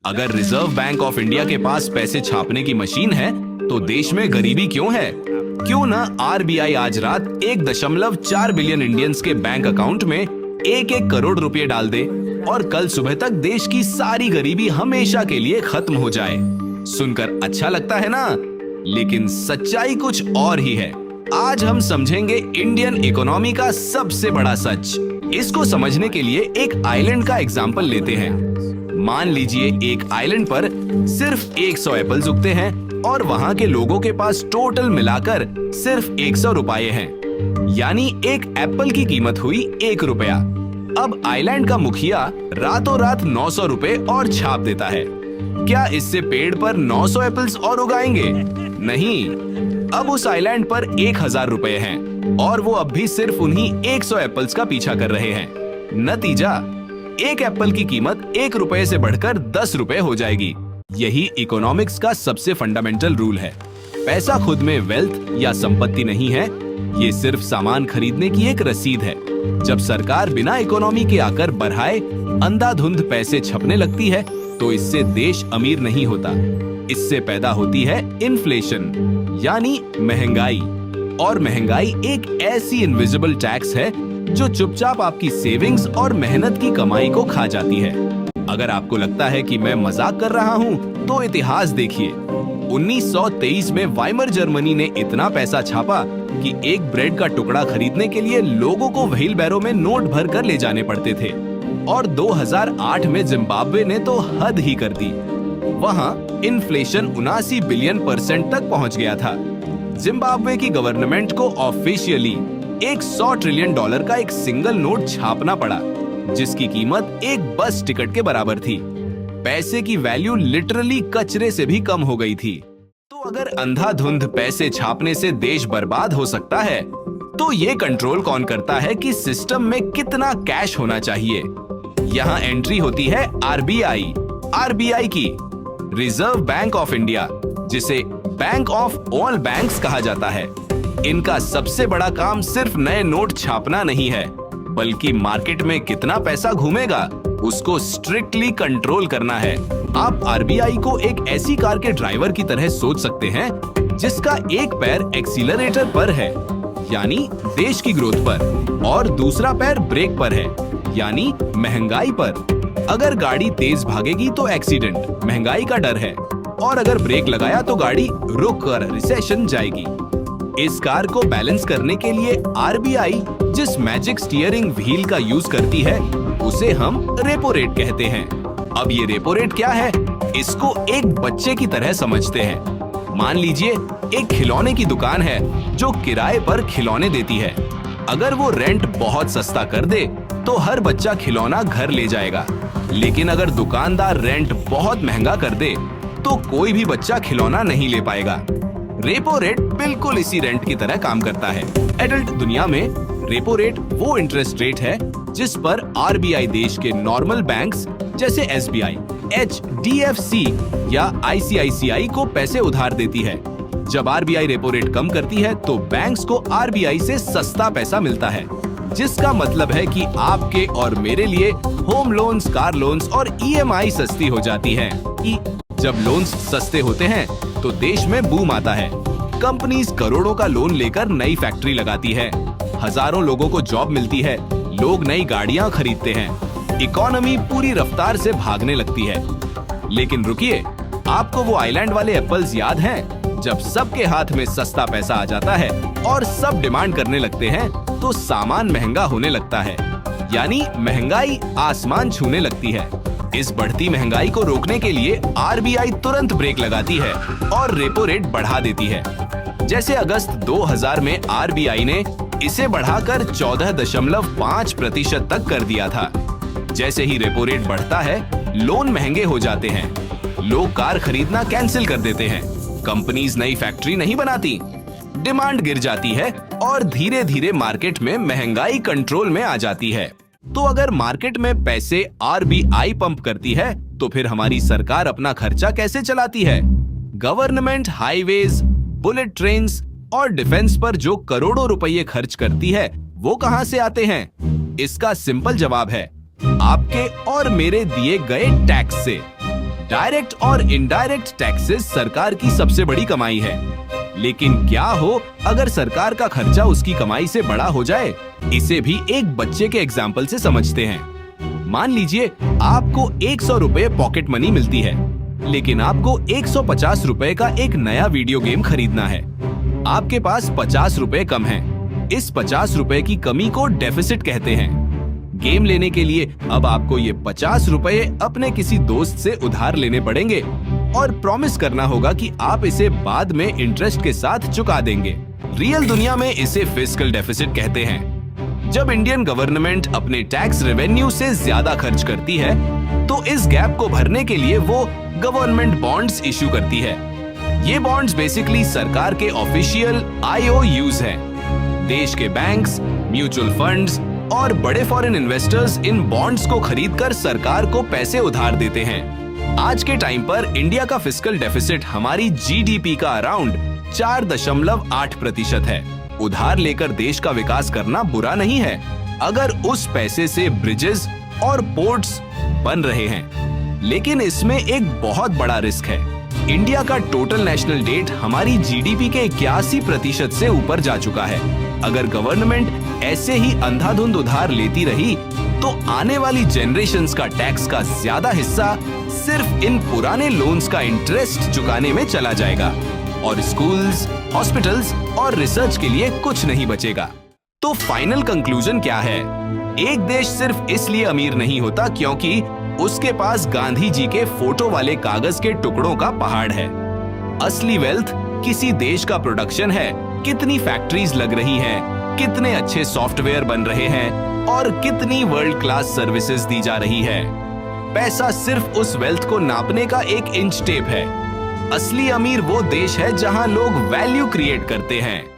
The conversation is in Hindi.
अगर रिजर्व बैंक ऑफ इंडिया के पास पैसे छापने की मशीन है तो देश में गरीबी क्यों है? क्यों ना आरबीआई आज रात 1.4 बिलियन इंडियंस के बैंक अकाउंट में 1-1 करोड़ रुपए डाल दे और कल सुबह तक देश की सारी गरीबी हमेशा के लिए खत्म हो जाए। सुनकर अच्छा लगता है ना, लेकिन सच्चाई कुछ और ही है। आज हम समझेंगे इंडियन इकोनॉमी का सबसे बड़ा सच। इसको समझने के लिए एक आइलैंड का एग्जाम्पल लेते हैं। मान लीजिए एक आइलैंड पर सिर्फ 100 एप्पल्स उगते हैं और वहाँ के लोगों के पास टोटल मिलाकर सिर्फ 100 रुपए हैं। यानी एक एप्पल की कीमत हुई 1 रुपया। अब आइलैंड का मुखिया रातों रात 900 रुपए और छाप देता है। क्या इससे पेड़ पर 900 एप्पल्स और उगाएंगे? नहीं। अब उस आइलैंड पर 1000 रुपए हैं और वो अब भी सिर्फ उन्हीं 100 एप्पल्स का पीछा कर रहे हैं। नतीजा, एक एप्पल की कीमत 1 रुपए से बढ़कर 10 रुपए हो जाएगी। यही इकोनॉमिक्स का सबसे फंडामेंटल रूल है। पैसा खुद में वेल्थ या संपत्ति नहीं है, ये सिर्फ सामान खरीदने की एक रसीद है। जब सरकार बिना इकोनॉमी के आकर बढ़ाए अंधाधुंध पैसे छपने लगती है तो इससे देश अमीर नहीं होता। इससे पैदा होती है इन्फ्लेशन यानी महंगाई। और महंगाई एक ऐसी इनविजिबल टैक्स है जो चुपचाप आपकी सेविंग्स और मेहनत की कमाई को खा जाती है। अगर आपको लगता है कि मैं मजाक कर रहा हूँ तो इतिहास देखिए। 1923 में वाइमर जर्मनी ने इतना पैसा छापा कि एक ब्रेड का टुकड़ा खरीदने के लिए लोगों को व्हील बैरो में नोट भर कर ले जाने पड़ते थे। और 2008 में जिम्बाब्वे ने तो हद ही कर दी। वहाँ इन्फ्लेशन 79 बिलियन% तक पहुँच गया था। जिम्बाब्वे की गवर्नमेंट को ऑफिशियली $100 ट्रिलियन का एक सिंगल नोट छापना पड़ा, जिसकी कीमत एक बस टिकट के बराबर थी। पैसे की वैल्यू लिटरली कचरे से भी कम हो गई थी। तो अगर अंधाधुंध पैसे छापने से देश बर्बाद हो सकता है, तो ये कंट्रोल कौन करता है कि सिस्टम में कितना कैश होना चाहिए? यहाँ एंट्री होती है आरबीआई की, रिजर्व बैंक ऑफ इंडिया, जिसे बैंक ऑफ ऑल बैंक्स कहा जाता है। इनका सबसे बड़ा काम सिर्फ नए नोट छापना नहीं है, बल्कि मार्केट में कितना पैसा घूमेगा उसको स्ट्रिक्टली कंट्रोल करना है। आप आरबीआई को एक ऐसी कार के ड्राइवर की तरह सोच सकते हैं जिसका एक पैर एक्सीलरेटर पर है, यानी देश की ग्रोथ पर, और दूसरा पैर ब्रेक पर है, यानी महंगाई पर। अगर गाड़ी तेज भागेगी तो एक्सीडेंट, महंगाई का डर है, और अगर ब्रेक लगाया तो गाड़ी रुक कर रिसेशन जाएगी। इस कार को बैलेंस करने के लिए आरबीआई जिस मैजिक स्टीयरिंग व्हील का यूज करती है उसे हम रेपो रेट कहते हैं। अब ये रेपो रेट क्या है, इसको एक बच्चे की तरह समझते हैं। मान लीजिए एक खिलौने की दुकान है जो किराए पर खिलौने देती है। अगर वो रेंट बहुत सस्ता कर दे तो हर बच्चा खिलौना घर ले जाएगा, लेकिन अगर दुकानदार रेंट बहुत महंगा कर दे तो कोई भी बच्चा खिलौना नहीं ले पाएगा। रेपो रेट बिल्कुल इसी रेंट की तरह काम करता है। एडल्ट दुनिया में रेपो रेट वो इंटरेस्ट रेट है जिस पर आरबीआई देश के नॉर्मल बैंक्स जैसे एसबीआई, एचडीएफसी या आईसीआईसीआई को पैसे उधार देती है। जब आरबीआई रेपो रेट कम करती है तो बैंक्स को आरबीआई से सस्ता पैसा मिलता है, जिसका मतलब है कि आपके और मेरे लिए होम लोन्स, कार लोन्स और ईएमआई सस्ती हो जाती है। जब लोन्स सस्ते होते हैं तो देश में बूम आता है। कंपनीज करोड़ों का लोन लेकर नई फैक्ट्री लगाती है, हजारों लोगों को जॉब मिलती है, लोग नई गाड़ियां खरीदते हैं, इकोनॉमी पूरी रफ्तार से भागने लगती है। लेकिन रुकिए, आपको वो आइलैंड वाले एप्पल्स याद हैं? जब सबके हाथ में सस्ता पैसा आ जाता है और सब डिमांड करने लगते हैं तो सामान महंगा होने लगता है, यानी महंगाई आसमान छूने लगती है। इस बढ़ती महंगाई को रोकने के लिए आरबीआई तुरंत ब्रेक लगाती है और रेपो रेट बढ़ा देती है। जैसे अगस्त 2000 में आरबीआई ने इसे बढ़ाकर 14.5% तक कर दिया था। जैसे ही रेपो रेट बढ़ता है, लोन महंगे हो जाते हैं, लोग कार खरीदना कैंसिल कर देते हैं, कंपनीज नई फैक्ट्री नहीं बनाती, डिमांड गिर जाती है और धीरे धीरे मार्केट में महंगाई कंट्रोल में आ जाती है। तो अगर मार्केट में पैसे आरबीआई पंप करती है तो फिर हमारी सरकार अपना खर्चा कैसे चलाती है? गवर्नमेंट हाईवेज, बुलेट ट्रेन्स और डिफेंस पर जो करोड़ों रुपए खर्च करती है वो कहां से आते हैं? इसका सिंपल जवाब है आपके और मेरे दिए गए टैक्स से। डायरेक्ट और इनडायरेक्ट टैक्सेस सरकार की सबसे बड़ी कमाई है। लेकिन क्या हो अगर सरकार का खर्चा उसकी कमाई से बड़ा हो जाए? इसे भी एक बच्चे के एग्जाम्पल से समझते हैं। मान लीजिए आपको 100 रुपए पॉकेट मनी मिलती है, लेकिन आपको 150 रुपए का एक नया वीडियो गेम खरीदना है। आपके पास 50 रुपए कम हैं। इस 50 रुपए की कमी को डेफिसिट कहते हैं। गेम लेने के लिए अब आपको ये 50 रुपए अपने किसी दोस्त से उधार लेने पड़ेंगे और प्रॉमिस करना होगा कि आप इसे बाद में इंटरेस्ट के साथ चुका देंगे। रियल दुनिया में इसे फिस्कल डेफिसिट कहते हैं। जब इंडियन गवर्नमेंट अपने टैक्स रेवेन्यू से ज्यादा खर्च करती है, तो इस गैप को भरने के लिए वो गवर्नमेंट बॉन्ड्स इशू करती है। ये बॉन्ड्स बेसिकली सरकार के ऑफिशियल IOUs हैं। देश के बैंक्स, म्यूचुअल फंड्स और बड़े फॉरेन इन्वेस्टर्स इन बॉन्ड्स को खरीदकर सरकार को पैसे उधार देते हैं। आज के टाइम पर इंडिया का फिस्कल डेफिसिट हमारी GDP का अराउंड 4.8% है। उधार लेकर देश का विकास करना बुरा नहीं है, अगर उस पैसे से ब्रिजेस और पोर्ट्स बन रहे हैं। लेकिन इसमें एक बहुत बड़ा रिस्क है। इंडिया का टोटल नेशनल डेट हमारी GDP के 81% से ऊपर जा चुका है। अगर गवर्नमेंट ऐसे ही अंधाधुंध उधार लेती रही, तो आने वाली जनरेशन्स का टैक्स का ज्यादा हिस्सा सिर्फ इन पुराने लोन्स का इंटरेस्ट चुकाने में चला जाएगा और स्कूल्स, हॉस्पिटल्स और रिसर्च के लिए कुछ नहीं बचेगा। तो फाइनल कंक्लूजन क्या है? एक देश सिर्फ इसलिए अमीर नहीं होता क्योंकि उसके पास गांधी जी के फोटो वाले कागज के टुकड़ों का पहाड़ है। असली वेल्थ किसी देश का प्रोडक्शन है, कितनी फैक्ट्रीज लग रही हैं, कितने अच्छे सॉफ्टवेयर बन रहे हैं और कितनी वर्ल्ड क्लास सर्विसेज दी जा रही है। पैसा सिर्फ उस वेल्थ को नापने का एक इंच टेप है। असली अमीर वो देश है जहां लोग वैल्यू क्रिएट करते हैं।